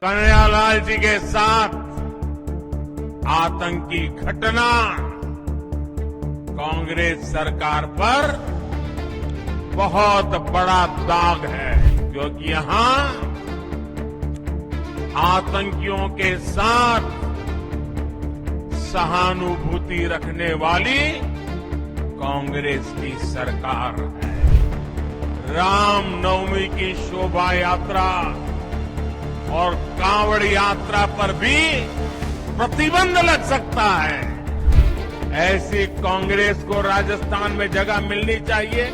कन्हैयालाल जी के साथ आतंकी घटना कांग्रेस सरकार पर बहुत बड़ा दाग है, क्योंकि यहां आतंकियों के साथ सहानुभूति रखने वाली कांग्रेस की सरकार है। रामनवमी की शोभा यात्रा और कांवड़ यात्रा पर भी प्रतिबंध लग सकता है। ऐसी कांग्रेस को राजस्थान में जगह मिलनी चाहिए।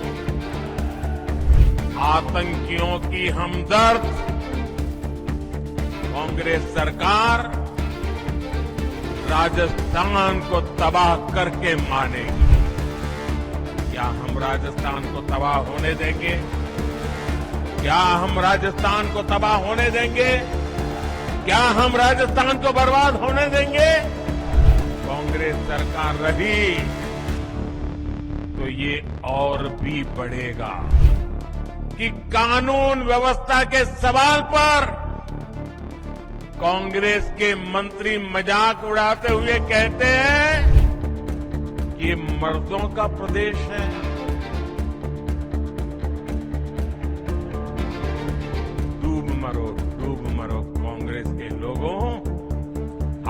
आतंकियों की हमदर्द कांग्रेस सरकार राजस्थान को तबाह करके मानेगी। क्या हम राजस्थान को तबाह होने देंगे? क्या हम राजस्थान को तबाह होने देंगे? क्या हम राजस्थान को बर्बाद होने देंगे? कांग्रेस सरकार रही तो ये और भी बढ़ेगा कि कानून व्यवस्था के सवाल पर कांग्रेस के मंत्री मजाक उड़ाते हुए कहते हैं कि ये मर्दों का प्रदेश है। डूब मरो कांग्रेस के लोगों,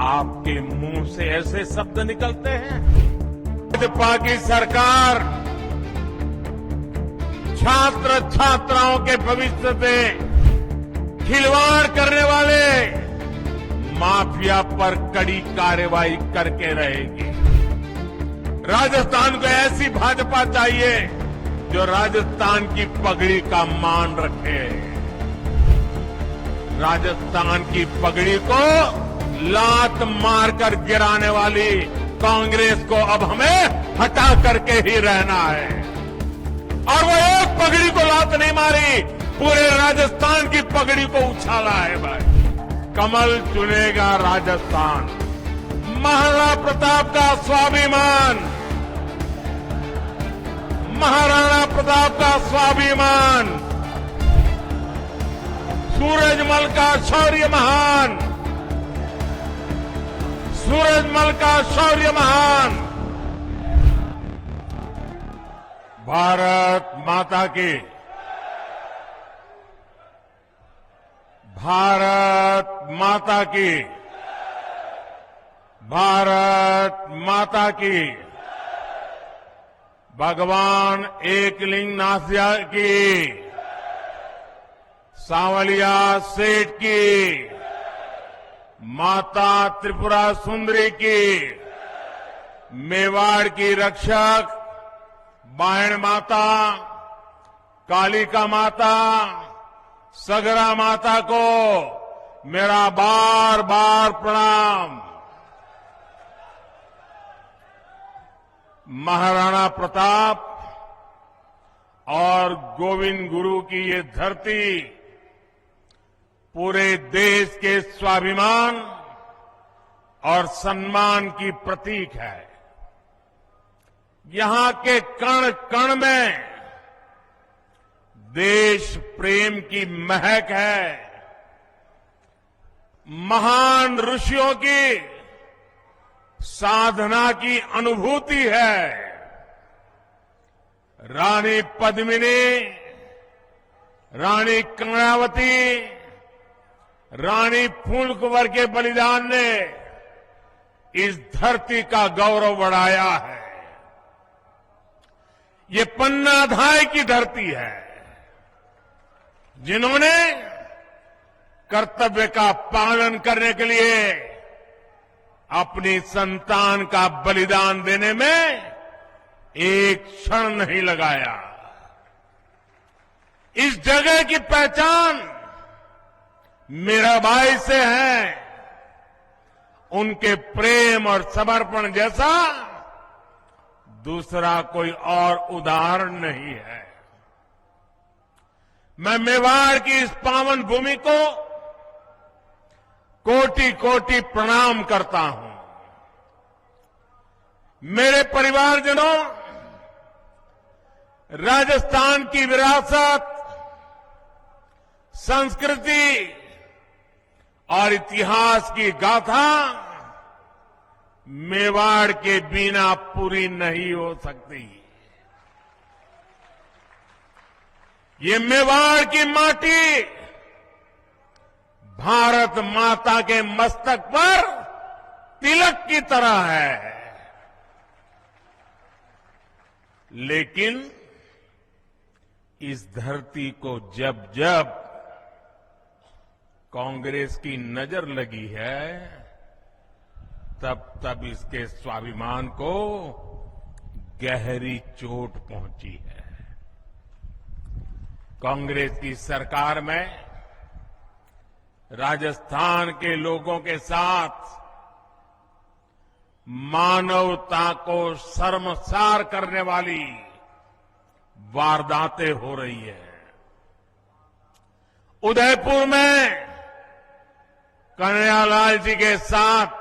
आपके मुंह से ऐसे शब्द निकलते हैं। भाजपा की सरकार छात्र छात्राओं के भविष्य से खिलवाड़ करने वाले माफिया पर कड़ी कार्रवाई करके रहेगी। राजस्थान को ऐसी भाजपा चाहिए जो राजस्थान की पगड़ी का मान रखे। राजस्थान की पगड़ी को लात मारकर गिराने वाली कांग्रेस को अब हमें हटा करके ही रहना है। और वो एक पगड़ी को लात नहीं मारी, पूरे राजस्थान की पगड़ी को उछाला है भाई। कमल चुनेगा राजस्थान, महाराणा प्रताप का स्वाभिमान, महाराणा प्रताप का स्वाभिमान, सूरजमल का शौर्य महान, सूरजमल का शौर्य महान। भारत माता की, भारत माता की, भारत माता की। भगवान एकलिंगनाथ की, सांवलिया सेठ की, माता त्रिपुरा सुंदरी की, मेवाड़ की रक्षक बायण माता, कालिका माता, सगरा माता को मेरा बार बार प्रणाम। महाराणा प्रताप और गोविंद गुरु की ये धरती पूरे देश के स्वाभिमान और सम्मान की प्रतीक है। यहां के कण कण में देश प्रेम की महक है। महान ऋषियों की साधना की अनुभूति है। रानी पद्मिनी, रानी कर्णावती, रानी फूलकुंवर के बलिदान ने इस धरती का गौरव बढ़ाया है। ये पन्नाधाय की धरती है, जिन्होंने कर्तव्य का पालन करने के लिए अपनी संतान का बलिदान देने में एक क्षण नहीं लगाया। इस जगह की पहचान मीराबाई से है। उनके प्रेम और समर्पण जैसा दूसरा कोई और उदाहरण नहीं है। मैं मेवाड़ की इस पावन भूमि को कोटि कोटि प्रणाम करता हूं। मेरे परिवारजनों, राजस्थान की विरासत, संस्कृति और इतिहास की गाथा मेवाड़ के बिना पूरी नहीं हो सकती। ये मेवाड़ की माटी भारत माता के मस्तक पर तिलक की तरह है। लेकिन इस धरती को जब जब कांग्रेस की नजर लगी है, तब तब इसके स्वाभिमान को गहरी चोट पहुंची है। कांग्रेस की सरकार में राजस्थान के लोगों के साथ मानवता को शर्मसार करने वाली वारदातें हो रही है। उदयपुर में कन्हैयालाल जी के साथ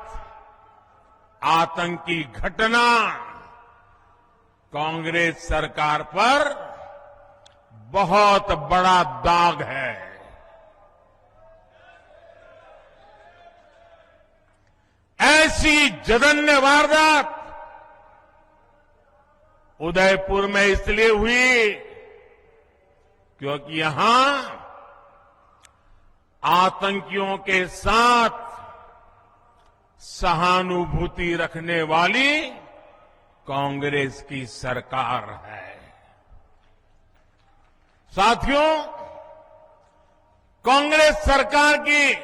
आतंकी घटना कांग्रेस सरकार पर बहुत बड़ा दाग है। ऐसी जघन्य वारदात उदयपुर में इसलिए हुई क्योंकि यहां आतंकियों के साथ सहानुभूति रखने वाली कांग्रेस की सरकार है। साथियों, कांग्रेस सरकार की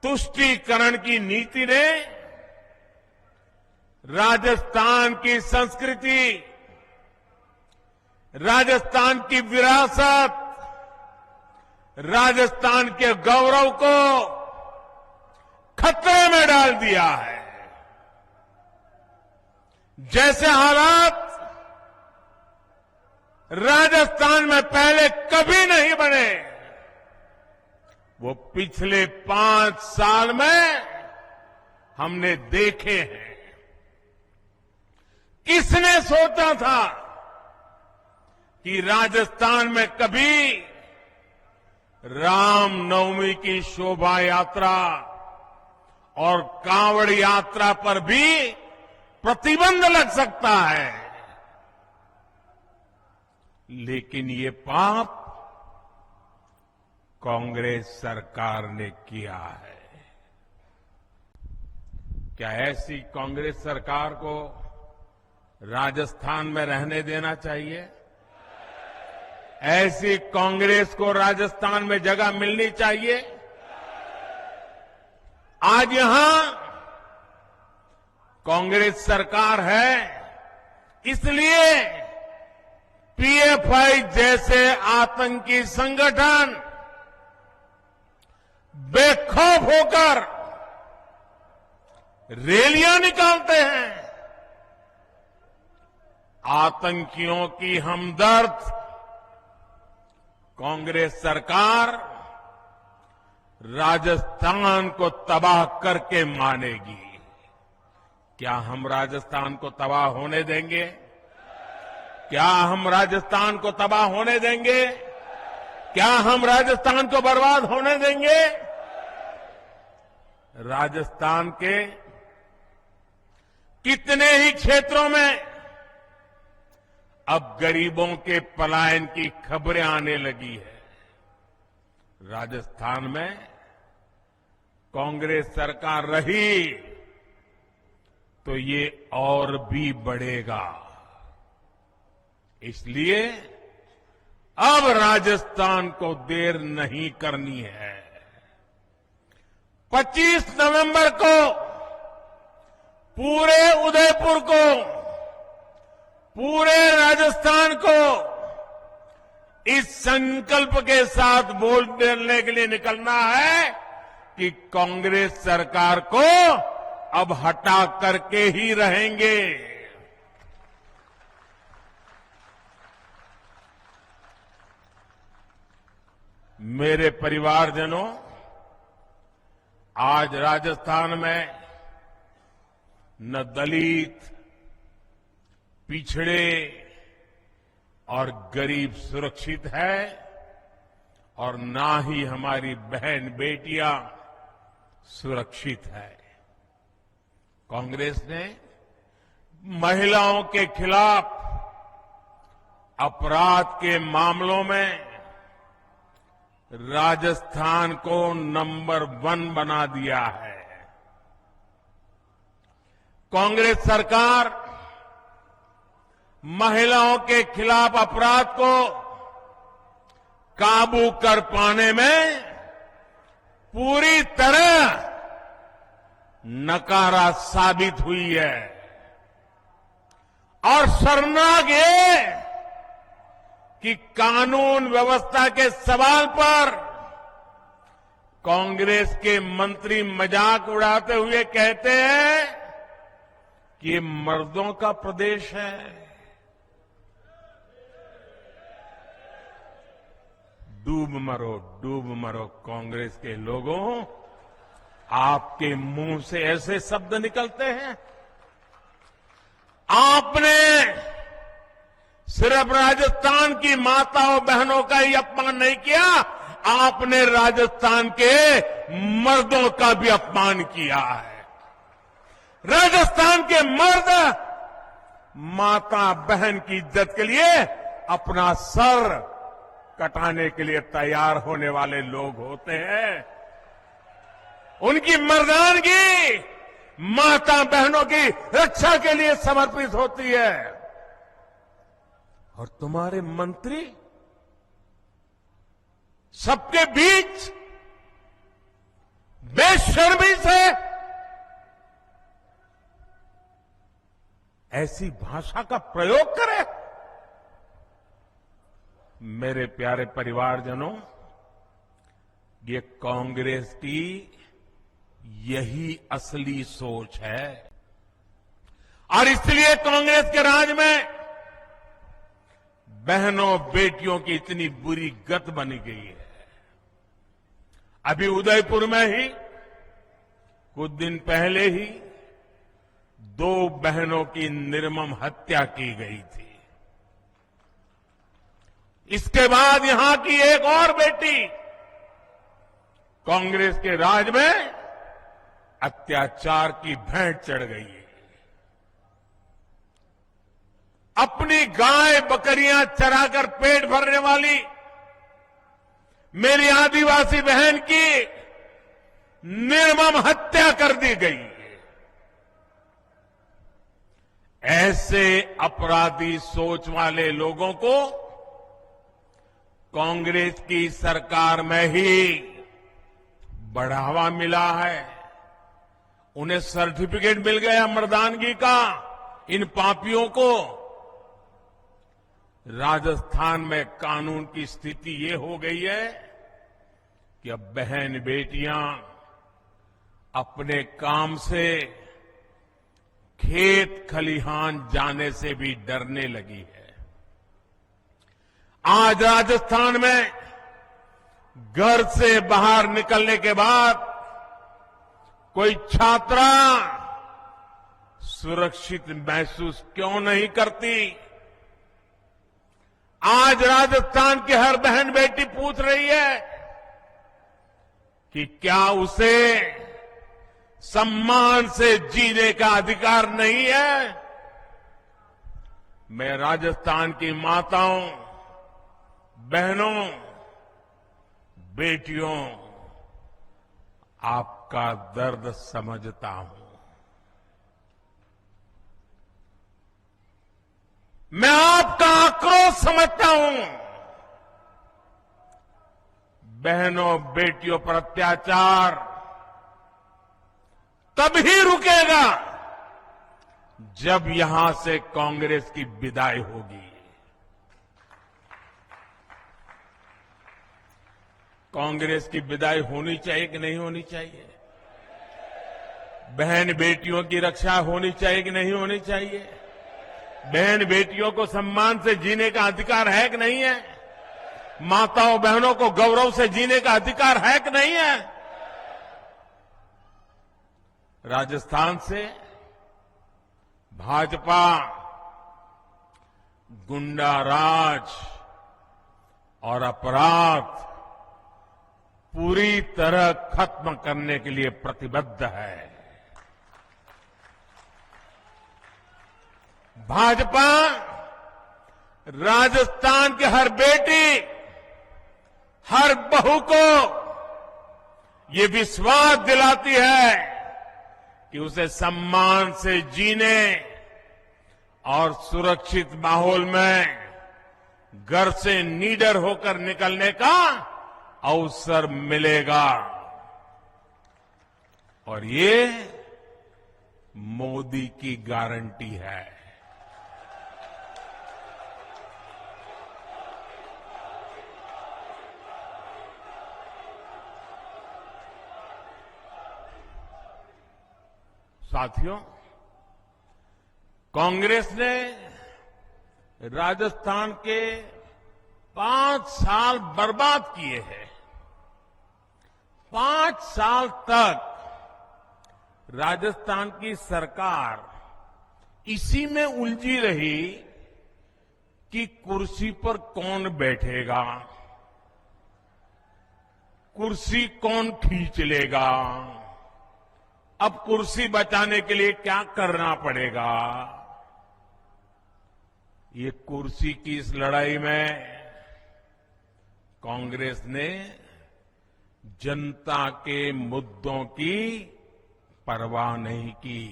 तुष्टीकरण की नीति ने राजस्थान की संस्कृति, राजस्थान की विरासत, राजस्थान के गौरव को खतरे में डाल दिया है। जैसे हालात राजस्थान में पहले कभी नहीं बने, वो पिछले 5 साल में हमने देखे हैं। किसने सोचा था कि राजस्थान में कभी रामनवमी की शोभा यात्रा और कांवड़ यात्रा पर भी प्रतिबंध लग सकता है। लेकिन ये पाप कांग्रेस सरकार ने किया है। क्या ऐसी कांग्रेस सरकार को राजस्थान में रहने देना चाहिए? ऐसी कांग्रेस को राजस्थान में जगह मिलनी चाहिए? आज यहां कांग्रेस सरकार है, इसलिए पीएफआई जैसे आतंकी संगठन बेखौफ होकर रैलियां निकालते हैं। आतंकियों की हमदर्द कांग्रेस सरकार राजस्थान को तबाह करके मानेगी। क्या हम राजस्थान को तबाह होने देंगे? क्या हम राजस्थान को तबाह होने देंगे? क्या हम राजस्थान को बर्बाद होने देंगे? राजस्थान के कितने ही क्षेत्रों में अब गरीबों के पलायन की खबरें आने लगी है। राजस्थान में कांग्रेस सरकार रही तो ये और भी बढ़ेगा। इसलिए अब राजस्थान को देर नहीं करनी है। 25 नवंबर को पूरे उदयपुर को, पूरे राजस्थान को इस संकल्प के साथ वोट देने के लिए निकलना है कि कांग्रेस सरकार को अब हटा करके ही रहेंगे। मेरे परिवारजनों, आज राजस्थान में न दलित, पिछड़े और गरीब सुरक्षित है और ना ही हमारी बहन बेटियां सुरक्षित है। कांग्रेस ने महिलाओं के खिलाफ अपराध के मामलों में राजस्थान को नंबर 1 बना दिया है। कांग्रेस सरकार महिलाओं के खिलाफ अपराध को काबू कर पाने में पूरी तरह नकारा साबित हुई है। और शर्मनाक ये कि कानून व्यवस्था के सवाल पर कांग्रेस के मंत्री मजाक उड़ाते हुए कहते हैं कि ये मर्दों का प्रदेश है। डूब मरो कांग्रेस के लोगों, आपके मुंह से ऐसे शब्द निकलते हैं। आपने सिर्फ राजस्थान की माताओं बहनों का ही अपमान नहीं किया, आपने राजस्थान के मर्दों का भी अपमान किया है। राजस्थान के मर्द माता बहन की इज्जत के लिए अपना सर कटाने के लिए तैयार होने वाले लोग होते हैं। उनकी मर्दानगी माता बहनों की रक्षा के लिए समर्पित होती है। और तुम्हारे मंत्री सबके बीच बेशर्मी से ऐसी भाषा का प्रयोग करें। मेरे प्यारे परिवारजनों, ये कांग्रेस की यही असली सोच है और इसलिए कांग्रेस के राज में बहनों बेटियों की इतनी बुरी गत बनी गई है। अभी उदयपुर में ही कुछ दिन पहले ही 2 बहनों की निर्मम हत्या की गई थी। इसके बाद यहां की एक और बेटी कांग्रेस के राज में अत्याचार की भेंट चढ़ गई है। अपनी गाय बकरियां चराकर पेट भरने वाली मेरी आदिवासी बहन की निर्मम हत्या कर दी गई है। ऐसे अपराधी सोच वाले लोगों को कांग्रेस की सरकार में ही बढ़ावा मिला है। उन्हें सर्टिफिकेट मिल गया मर्दानगी का। इन पापियों को राजस्थान में कानून की स्थिति ये हो गई है कि अब बहन बेटियां अपने काम से खेत खलिहान जाने से भी डरने लगी है। आज राजस्थान में घर से बाहर निकलने के बाद कोई छात्रा सुरक्षित महसूस क्यों नहीं करती? आज राजस्थान की हर बहन बेटी पूछ रही है कि क्या उसे सम्मान से जीने का अधिकार नहीं है? मैं राजस्थान की माताओं, बहनों, बेटियों, आपका दर्द समझता हूं। मैं आपका आक्रोश समझता हूं। बहनों बेटियों पर अत्याचार तभी रुकेगा जब यहां से कांग्रेस की विदाई होगी। कांग्रेस की विदाई होनी चाहिए कि नहीं होनी चाहिए? बहन बेटियों की रक्षा होनी चाहिए कि नहीं होनी चाहिए? बहन बेटियों को सम्मान से जीने का अधिकार है कि नहीं है? माताओं बहनों को गौरव से जीने का अधिकार है कि नहीं है? राजस्थान से भाजपा गुंडा राज और अपराध पूरी तरह खत्म करने के लिए प्रतिबद्ध है। भाजपा राजस्थान के हर बेटी, हर बहू को ये विश्वास दिलाती है कि उसे सम्मान से जीने और सुरक्षित माहौल में घर से निडर होकर निकलने का अवसर मिलेगा। और ये मोदी की गारंटी है। साथियों, कांग्रेस ने राजस्थान के 5 साल बर्बाद किए हैं। 5 साल तक राजस्थान की सरकार इसी में उलझी रही कि कुर्सी पर कौन बैठेगा, कुर्सी कौन खींच लेगा, अब कुर्सी बचाने के लिए क्या करना पड़ेगा। ये कुर्सी की इस लड़ाई में कांग्रेस ने जनता के मुद्दों की परवाह नहीं की।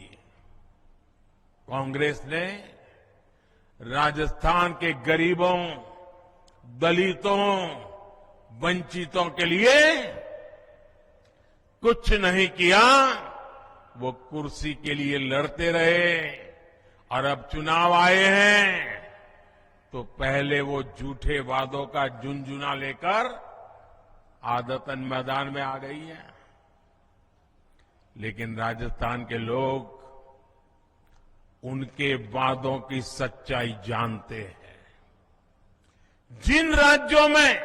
कांग्रेस ने राजस्थान के गरीबों, दलितों, वंचितों के लिए कुछ नहीं किया। वो कुर्सी के लिए लड़ते रहे और अब चुनाव आए हैं तो पहले वो झूठे वादों का झुनझुना लेकर आदतन मैदान में आ गई है। लेकिन राजस्थान के लोग उनके वादों की सच्चाई जानते हैं। जिन राज्यों में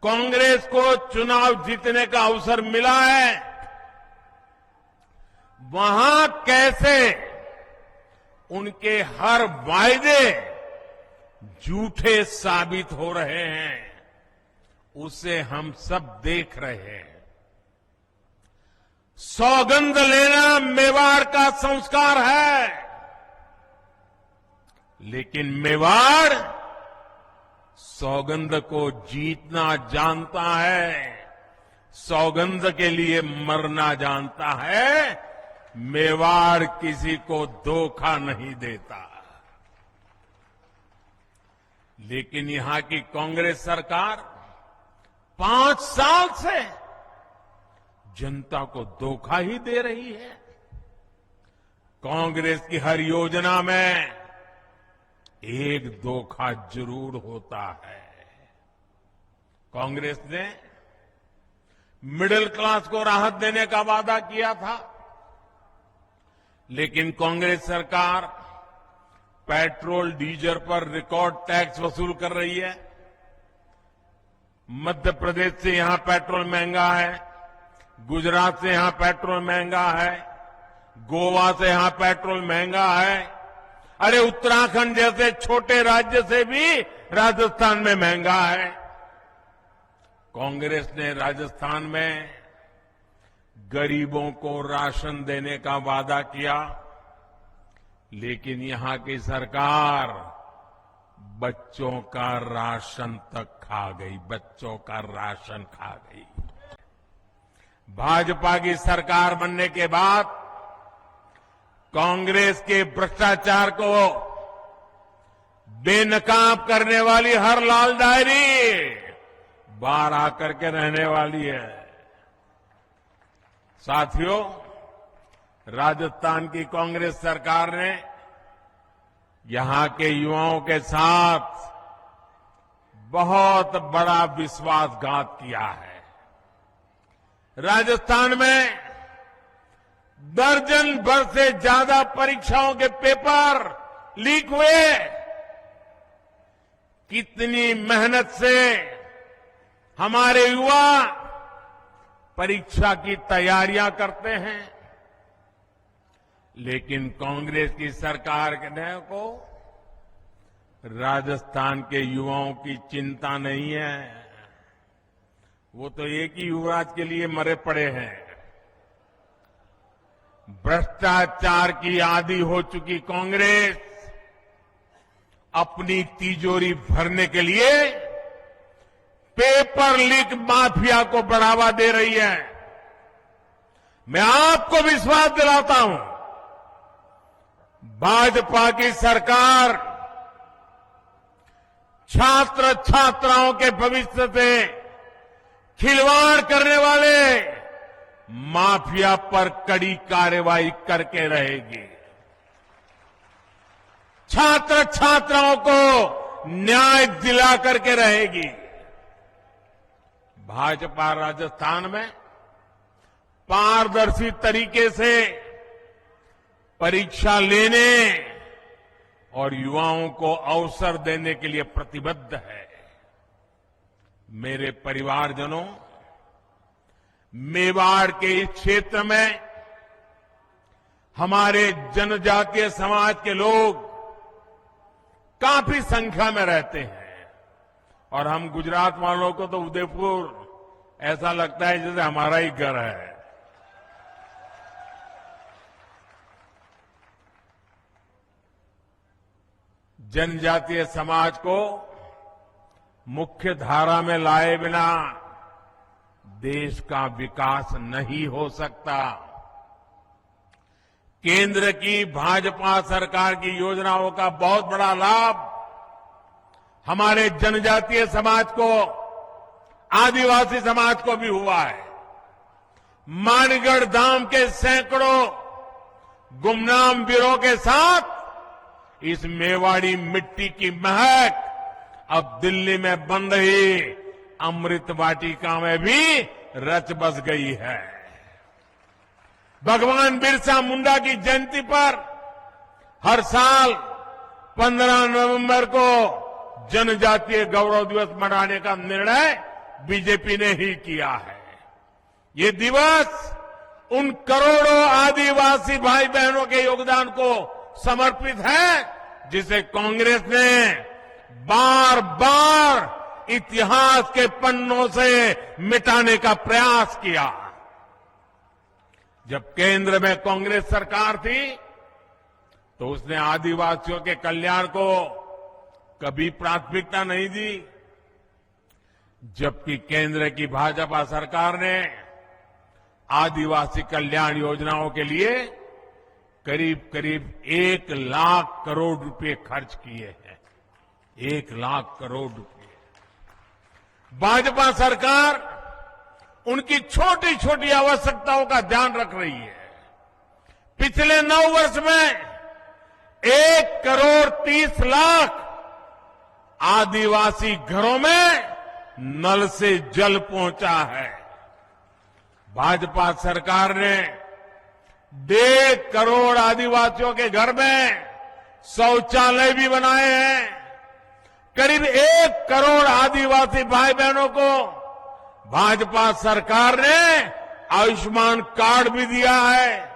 कांग्रेस को चुनाव जीतने का अवसर मिला है, वहां कैसे उनके हर वायदे झूठे साबित हो रहे हैं, उसे हम सब देख रहे हैं। सौगंध लेना मेवाड़ का संस्कार है, लेकिन मेवाड़ सौगंध को जीतना जानता है, सौगंध के लिए मरना जानता है। मेवाड़ किसी को धोखा नहीं देता। लेकिन यहां की कांग्रेस सरकार 5 साल से जनता को धोखा ही दे रही है। कांग्रेस की हर योजना में एक धोखा जरूर होता है। कांग्रेस ने मिडिल क्लास को राहत देने का वादा किया था, लेकिन कांग्रेस सरकार पेट्रोल डीजल पर रिकॉर्ड टैक्स वसूल कर रही है। मध्य प्रदेश से यहां पेट्रोल महंगा है, गुजरात से यहां पेट्रोल महंगा है, गोवा से यहां पेट्रोल महंगा है। अरे उत्तराखंड जैसे छोटे राज्य से भी राजस्थान में महंगा है। कांग्रेस ने राजस्थान में गरीबों को राशन देने का वादा किया, लेकिन यहां की सरकार बच्चों का राशन तक खा गई, बच्चों का राशन खा गई। भाजपा की सरकार बनने के बाद कांग्रेस के भ्रष्टाचार को बेनकाब करने वाली हर लाल डायरी बाहर आकर के रहने वाली है। साथियों, राजस्थान की कांग्रेस सरकार ने यहां के युवाओं के साथ बहुत बड़ा विश्वासघात किया है। राजस्थान में दर्जन भर से ज्यादा परीक्षाओं के पेपर लीक हुए। कितनी मेहनत से हमारे युवा परीक्षा की तैयारियां करते हैं, लेकिन कांग्रेस की सरकार को राजस्थान के युवाओं की चिंता नहीं है। वो तो एक ही युवराज के लिए मरे पड़े हैं। भ्रष्टाचार की आदी हो चुकी कांग्रेस अपनी तिजोरी भरने के लिए पेपर लीक माफिया को बढ़ावा दे रही है। मैं आपको विश्वास दिलाता हूं, भाजपा की सरकार छात्र छात्राओं के भविष्य से खिलवाड़ करने वाले माफिया पर कड़ी कार्रवाई करके रहेगी। छात्र छात्राओं को न्याय दिला करके रहेगी। भाजपा राजस्थान में पारदर्शी तरीके से परीक्षा लेने और युवाओं को अवसर देने के लिए प्रतिबद्ध है। मेरे परिवारजनों, मेवाड़ के इस क्षेत्र में हमारे जनजातीय समाज के लोग काफी संख्या में रहते हैं और हम गुजरात वालों को तो उदयपुर ऐसा लगता है जैसे हमारा ही घर है। जनजातीय समाज को मुख्य धारा में लाए बिना देश का विकास नहीं हो सकता। केंद्र की भाजपा सरकार की योजनाओं का बहुत बड़ा लाभ हमारे जनजातीय समाज को, आदिवासी समाज को भी हुआ है। मानगढ़ धाम के सैकड़ों गुमनाम वीरों के साथ इस मेवाड़ी मिट्टी की महक अब दिल्ली में बन रही अमृत वाटिका में भी रच बस गई है। भगवान बिरसा मुंडा की जयंती पर हर साल 15 नवंबर को जनजातीय गौरव दिवस मनाने का निर्णय बीजेपी ने ही किया है। ये दिवस उन करोड़ों आदिवासी भाई बहनों के योगदान को समर्पित है जिसे कांग्रेस ने बार बार इतिहास के पन्नों से मिटाने का प्रयास किया। जब केंद्र में कांग्रेस सरकार थी तो उसने आदिवासियों के कल्याण को कभी प्राथमिकता नहीं दी, जबकि केंद्र की भाजपा सरकार ने आदिवासी कल्याण योजनाओं के लिए करीब करीब 1 लाख करोड़ रुपए खर्च किए हैं। 1 लाख करोड़ रुपए। भाजपा सरकार उनकी छोटी छोटी आवश्यकताओं का ध्यान रख रही है। पिछले 9 वर्ष में 1,30,00,000 आदिवासी घरों में नल से जल पहुंचा है। भाजपा सरकार ने 1.5 करोड़ आदिवासियों के घर में शौचालय भी बनाए हैं। करीब 1 करोड़ आदिवासी भाई बहनों को भाजपा सरकार ने आयुष्मान कार्ड भी दिया है।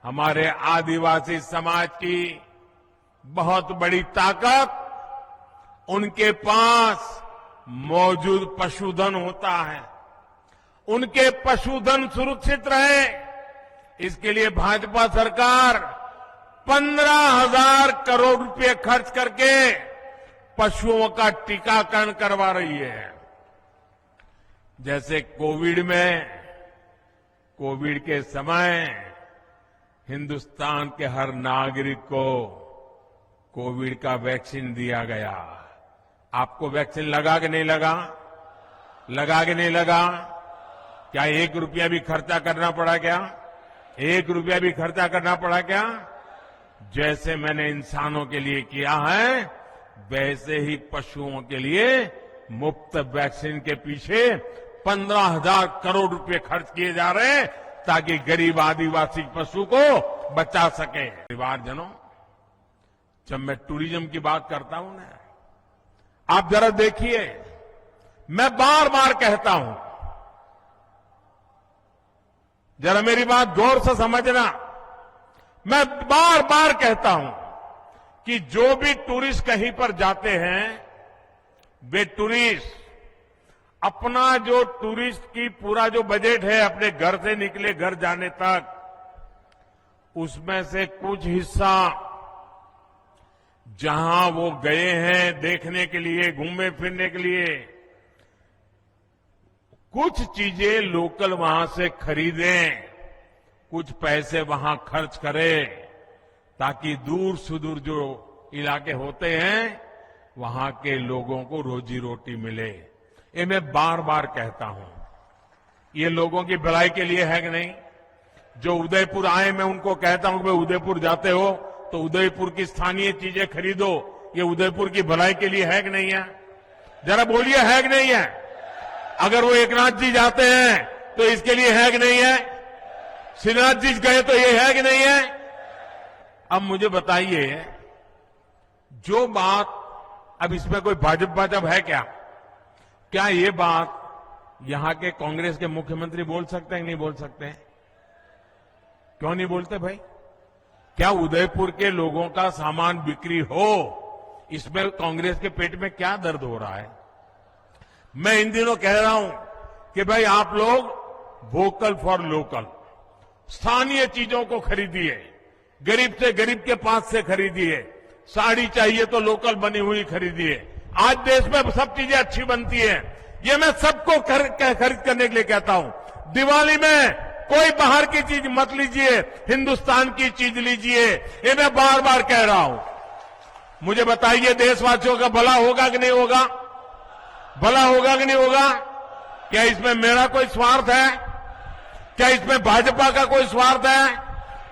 हमारे आदिवासी समाज की बहुत बड़ी ताकत उनके पास मौजूद पशुधन होता है। उनके पशुधन सुरक्षित रहे, इसके लिए भाजपा सरकार 15,000 करोड़ रुपए खर्च करके पशुओं का टीकाकरण करवा रही है। जैसे कोविड के समय हिंदुस्तान के हर नागरिक को कोविड का वैक्सीन दिया गया। आपको वैक्सीन लगा कि नहीं लगा? लगा कि नहीं लगा? क्या 1 रुपया भी खर्चा करना पड़ा क्या? 1 रुपया भी खर्चा करना पड़ा क्या? जैसे मैंने इंसानों के लिए किया है, वैसे ही पशुओं के लिए मुफ्त वैक्सीन के पीछे 15,000 करोड़ रुपए खर्च किए जा रहे हैं ताकि गरीब आदिवासी पशु को बचा सके। परिवारजनों, जब मैं टूरिज्म की बात करता हूं ना, आप जरा देखिए, मैं बार बार कहता हूं, जरा मेरी बात गौर से समझना। मैं बार बार कहता हूं कि जो भी टूरिस्ट कहीं पर जाते हैं, वे टूरिस्ट अपना जो टूरिस्ट की पूरा जो बजट है अपने घर से निकले घर जाने तक, उसमें से कुछ हिस्सा जहां वो गए हैं देखने के लिए, घूमने फिरने के लिए, कुछ चीजें लोकल वहां से खरीदें, कुछ पैसे वहां खर्च करें, ताकि दूर सुदूर जो इलाके होते हैं वहां के लोगों को रोजी रोटी मिले। ये मैं बार बार कहता हूं, ये लोगों की भलाई के लिए है कि नहीं? जो उदयपुर आए, मैं उनको कहता हूं कि भाई उदयपुर जाते हो तो उदयपुर की स्थानीय चीजें खरीदो, ये उदयपुर की भलाई के लिए है कि नहीं है? जरा बोलिए, है कि नहीं है? अगर वो एकनाथ जी जाते हैं तो इसके लिए है कि नहीं है? श्रीनाथ जी गए तो ये है कि नहीं है? अब मुझे बताइए, जो बात, अब इसमें कोई भाजपा है क्या ये बात यहां के कांग्रेस के मुख्यमंत्री बोल सकते हैं कि नहीं बोल सकते हैं? क्यों नहीं बोलते भाई? क्या उदयपुर के लोगों का सामान बिक्री हो, इसमें कांग्रेस के पेट में क्या दर्द हो रहा है? मैं इन दिनों कह रहा हूं कि भाई आप लोग वोकल फॉर लोकल, स्थानीय चीजों को खरीदिए, गरीब से गरीब के पास से खरीदिए, साड़ी चाहिए तो लोकल बनी हुई खरीदिए। आज देश में सब चीजें अच्छी बनती है, ये मैं सबको खरीद करने के लिए कहता हूं। दिवाली में कोई बाहर की चीज मत लीजिए, हिंदुस्तान की चीज लीजिए, ये मैं बार बार कह रहा हूं। मुझे बताइए, देशवासियों का भला होगा कि नहीं होगा? भला होगा कि नहीं होगा? क्या इसमें मेरा कोई स्वार्थ है? क्या इसमें भाजपा का कोई स्वार्थ है?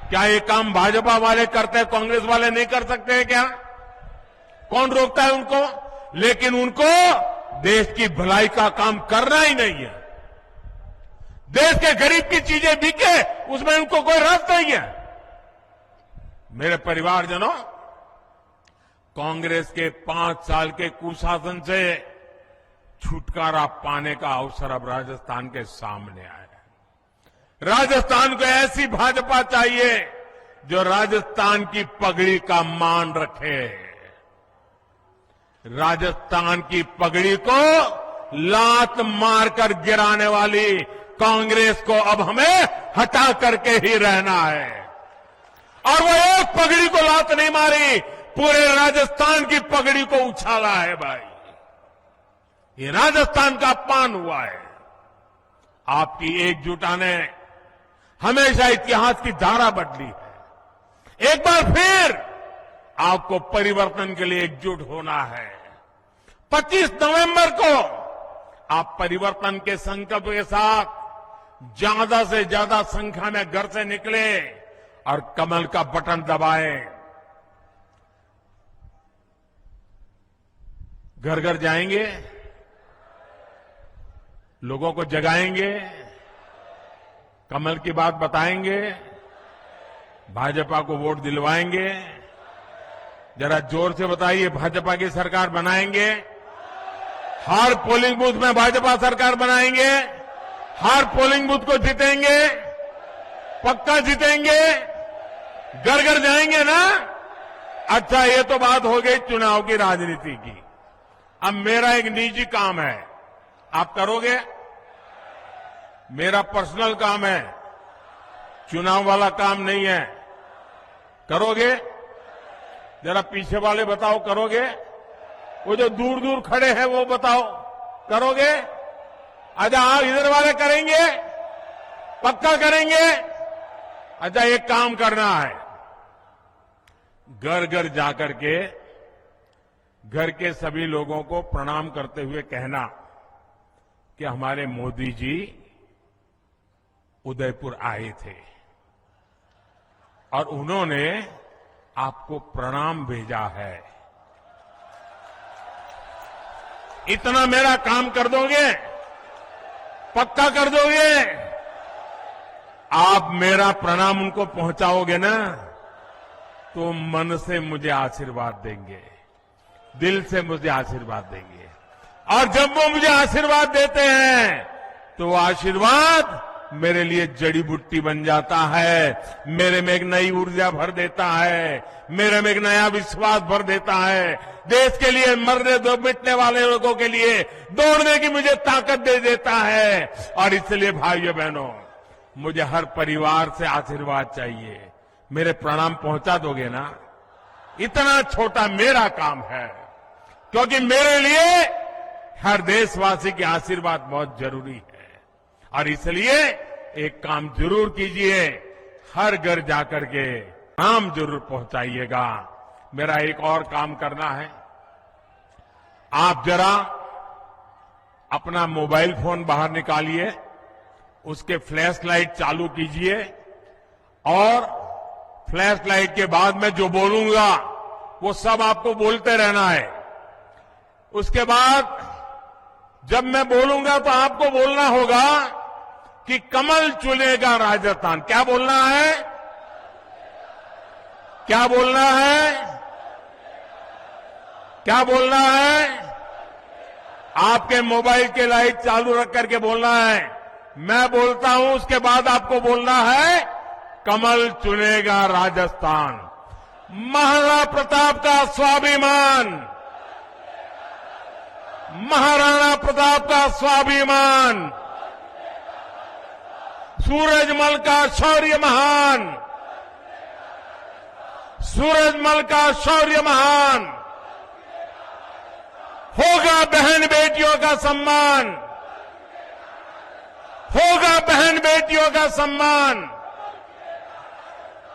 क्या ये काम भाजपा वाले करते हैं, कांग्रेस वाले नहीं कर सकते हैं क्या? कौन रोकता है उनको? लेकिन उनको देश की भलाई का काम करना ही नहीं है। देश के गरीब की चीजें बिके, उसमें उनको कोई रस नहीं है। मेरे परिवारजनों, कांग्रेस के 5 साल के कुशासन से छुटकारा पाने का अवसर अब राजस्थान के सामने आया है। राजस्थान को ऐसी भाजपा चाहिए जो राजस्थान की पगड़ी का मान रखे। राजस्थान की पगड़ी को लात मारकर गिराने वाली कांग्रेस को अब हमें हटा करके ही रहना है। और वो एक पगड़ी को लात नहीं मारी, पूरे राजस्थान की पगड़ी को उछाला है भाई। ये राजस्थान का अपमान हुआ है। आपकी एकजुटता ने हमेशा इतिहास की धारा बदली है। एक बार फिर आपको परिवर्तन के लिए एकजुट होना है। 25 नवंबर को आप परिवर्तन के संकल्प के साथ ज्यादा से ज्यादा संख्या में घर से निकले और कमल का बटन दबाएं। घर घर जाएंगे, लोगों को जगाएंगे, कमल की बात बताएंगे, भाजपा को वोट दिलवाएंगे। जरा जोर से बताइए, भाजपा की सरकार बनाएंगे? हर पोलिंग बूथ में भाजपा सरकार बनाएंगे? हर पोलिंग बूथ को जीतेंगे? पक्का जीतेंगे? घर घर जाएंगे ना? अच्छा, ये तो बात हो गई चुनाव की राजनीति की। अब मेरा एक निजी काम है, आप करोगे? मेरा पर्सनल काम है, चुनाव वाला काम नहीं है। करोगे? जरा पीछे वाले बताओ, करोगे? वो जो दूर दूर खड़े हैं वो बताओ, करोगे? अच्छा, आप इधर वाले करेंगे? पक्का करेंगे? अच्छा, एक काम करना है, घर घर जाकर के घर के सभी लोगों को प्रणाम करते हुए कहना कि हमारे मोदी जी उदयपुर आए थे और उन्होंने आपको प्रणाम भेजा है। इतना मेरा काम कर दोगे? पक्का कर दोगे? आप मेरा प्रणाम उनको पहुंचाओगे ना, तो मन से मुझे आशीर्वाद देंगे, दिल से मुझे आशीर्वाद देंगे। और जब वो मुझे आशीर्वाद देते हैं तो आशीर्वाद मेरे लिए जड़ी बूटी बन जाता है, मेरे में एक नई ऊर्जा भर देता है, मेरे में एक नया विश्वास भर देता है, देश के लिए मरने दो मिटने वाले लोगों के लिए दौड़ने की मुझे ताकत दे देता है। और इसलिए भाइयों बहनों, मुझे हर परिवार से आशीर्वाद चाहिए। मेरे प्रणाम पहुंचा दोगे ना? इतना छोटा मेरा काम है, क्योंकि मेरे लिए हर देशवासी के आशीर्वाद बहुत जरूरी है। और इसलिए एक काम जरूर कीजिए, हर घर जाकर के प्रणाम जरूर पहुंचाइएगा। मेरा एक और काम करना है, आप जरा अपना मोबाइल फोन बाहर निकालिए, उसके फ्लैश लाइट चालू कीजिए और फ्लैश लाइट के बाद मैं जो बोलूंगा वो सब आपको बोलते रहना है। उसके बाद जब मैं बोलूंगा तो आपको बोलना होगा कि कमल चुनेगा राजस्थान। क्या बोलना है? क्या बोलना है? क्या बोलना है? आपके मोबाइल के लाइट चालू रख करके बोलना है। मैं बोलता हूं, उसके बाद आपको बोलना है कमल चुनेगा राजस्थान। महाराणा प्रताप का स्वाभिमान, महाराणा प्रताप का स्वाभिमान, सूरजमल का शौर्य महान, सूरजमल का शौर्य महान। होगा बहन बेटियों का सम्मान, होगा बहन बेटियों का सम्मान,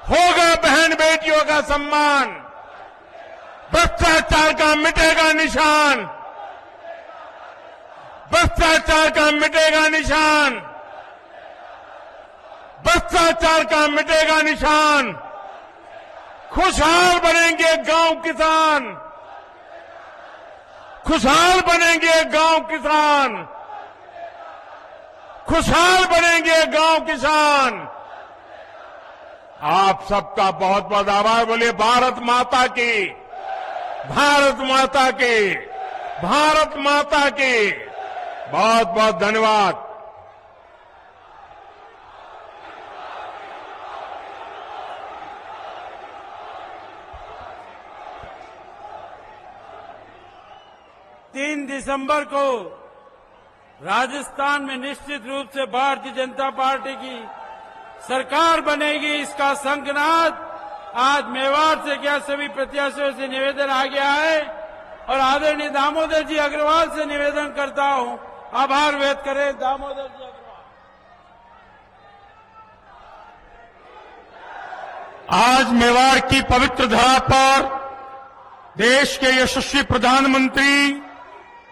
होगा बहन बेटियों का सम्मान। भ्रष्टाचार का मिटेगा निशान, भ्रष्टाचार का मिटेगा निशान, भ्रष्टाचार का मिटेगा निशान। खुशहाल बनेंगे गांव किसान, खुशहाल बनेंगे गांव किसान, खुशहाल बनेंगे गांव किसान। आप सबका बहुत बहुत आभार। बोलिए भारत माता की, भारत माता की, भारत माता की। बहुत बहुत धन्यवाद। तीन दिसंबर को राजस्थान में निश्चित रूप से भारतीय जनता पार्टी की सरकार बनेगी, इसका शंखनाद आज मेवाड़ से क्या सभी प्रत्याशियों से निवेदन आ गया है। और आदरणीय दामोदर जी अग्रवाल से निवेदन करता हूं, आभार व्यक्त करें दामोदर जी अग्रवाल। आज मेवाड़ की पवित्र धरा पर देश के यशस्वी प्रधानमंत्री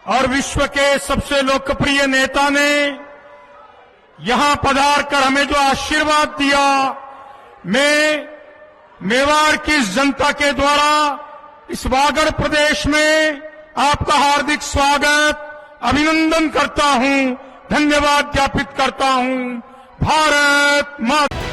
और विश्व के सबसे लोकप्रिय नेता ने यहां पधार कर हमें जो आशीर्वाद दिया, मैं मेवाड़ की इस जनता के द्वारा इस वागड़ प्रदेश में आपका हार्दिक स्वागत, अभिनंदन करता हूं, धन्यवाद ज्ञापित करता हूं। भारत माता।